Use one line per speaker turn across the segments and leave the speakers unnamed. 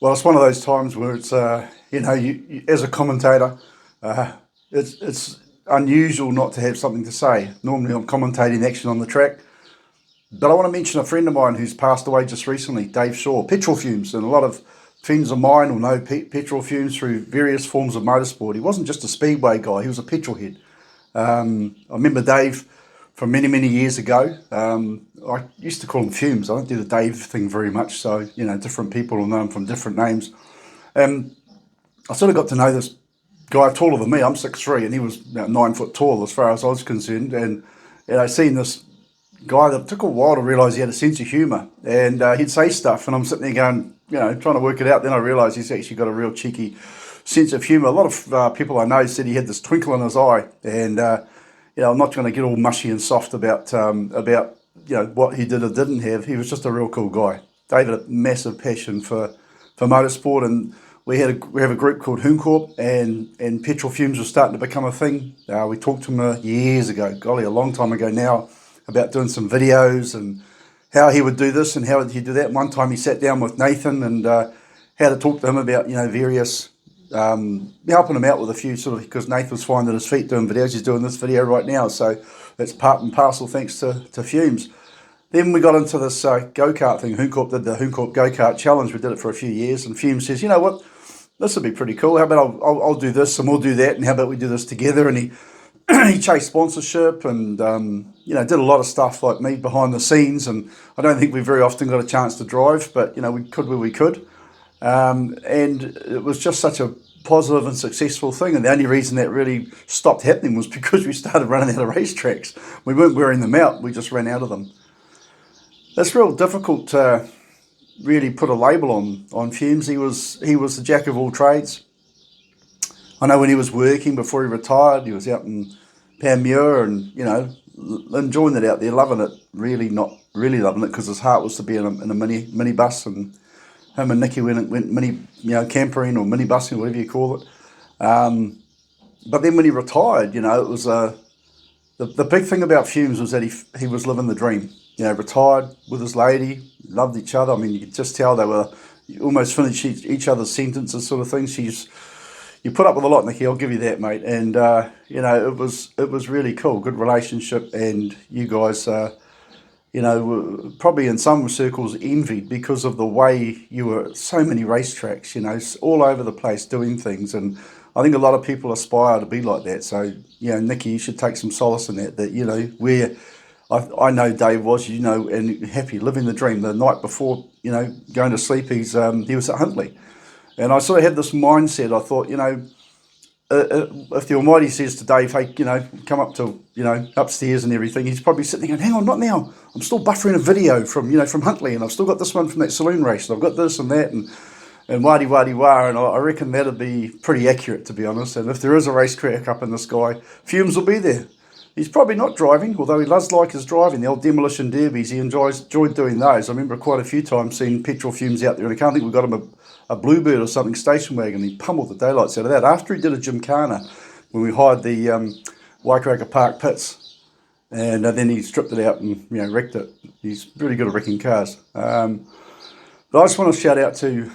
Well, it's one of those times where it's, you as a commentator, it's unusual not to have something to say. Normally I'm commentating action on the track, but I want to mention a friend of mine who's passed away just recently, Dave Shaw, Petrolfumes, and a lot of friends of mine will know Petrolfumes through various forms of motorsport. He wasn't just a speedway guy, he was a petrol head. I remember Dave from many, many years ago. I used to call him Fumes. I don't do the Dave thing very much, so, different people will know him from different names. I sort of got to know this guy taller than me. I'm 6'3", and he was about 9 foot tall as far as I was concerned. And seeing this guy that took a while to realise he had a sense of humour, and he'd say stuff, and I'm sitting there going, trying to work it out. Then I realised he's actually got a real cheeky sense of humour. A lot of people I know said he had this twinkle in his eye, and I'm not going to get all mushy and soft about what he did or didn't have. He was just a real cool guy. David had a massive passion for motorsport, and we have a group called Hooncorp, and Petrol Fumes was starting to become a thing. We talked to him years ago, golly, a long time ago now, about doing some videos and how he would do this and how he'd do that. One time he sat down with Nathan and how to talk to him about various helping him out with a few because Nathan was finding his feet doing videos. He's doing this video right now, so that's part and parcel thanks to Fumes. Then we got into this go-kart thing. Hooncorp did the Hooncorp Go-Kart Challenge. We did it for a few years, and Fumes says, you know what, this would be pretty cool. How about I'll do this and we'll do that, and how about we do this together? And he chased sponsorship and did a lot of stuff like me behind the scenes. And I don't think we very often got a chance to drive, but we could where we could. And it was just such a positive and successful thing. And the only reason that really stopped happening was because we started running out of racetracks. We weren't wearing them out; we just ran out of them. It's real difficult to really put a label on Fumes. He was the jack of all trades. I know when he was working before he retired, he was out in Panmure and enjoying it out there, loving it. Really not really loving it because his heart was to be in a mini bus, and him and Nicky went mini campering or mini busing, whatever you call it. But then when he retired, it was the big thing about Fumes was that he was living the dream. Retired with his lady, loved each other. I mean, you could just tell they were almost finished each other's sentences, sort of thing. You put up with a lot, Nicky, I'll give you that, mate. And it was really cool, good relationship, and you guys, were probably in some circles envied because of the way you were at so many racetracks, all over the place doing things. And I think a lot of people aspire to be like that. So, Nicky, you should take some solace in that, where I know Dave was, and happy, living the dream. The night before, going to sleep, he was at Huntley. And I sort of had this mindset. I thought, if the Almighty says to Dave, hey, come up to, upstairs and everything, he's probably sitting there going, hang on, not now. I'm still buffering a video from Huntley, and I've still got this one from that saloon race, and I've got this and that, and wadi-wadi-wah, and I reckon that'd be pretty accurate, to be honest. And if there is a racetrack up in the sky, Fumes will be there. He's probably not driving, although he does like his driving. The old demolition derbies, he enjoyed doing those. I remember quite a few times seeing Petrol Fumes out there, and I can't think we got him a Bluebird or something, station wagon. He pummeled the daylights out of that. After he did a Gymkhana, when we hired the Waikaremoana Park pits, and then he stripped it out and wrecked it. He's really good at wrecking cars. But I just want to shout out to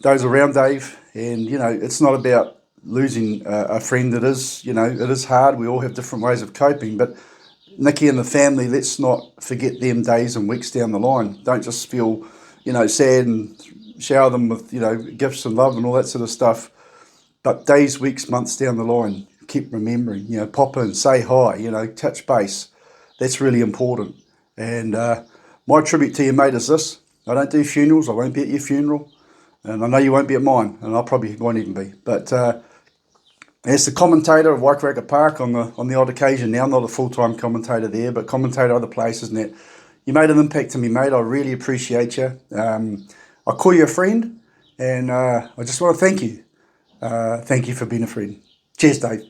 those around Dave, and it's not about losing a friend. It is, it is hard. We all have different ways of coping, but Nicky and the family, let's not forget them days and weeks down the line. Don't just feel, sad and shower them with, gifts and love and all that sort of stuff. But days, weeks, months down the line, keep remembering, pop in, say hi, touch base. That's really important. And my tribute to you, mate, is this. I don't do funerals. I won't be at your funeral. And I know you won't be at mine, and I probably won't even be. But as the commentator of Waikaremoana Park on the odd occasion now, not a full-time commentator there, but commentator other places and that, you made an impact to me, mate. I really appreciate you. I call you a friend, and I just want to thank you. Thank you for being a friend. Cheers, Dave.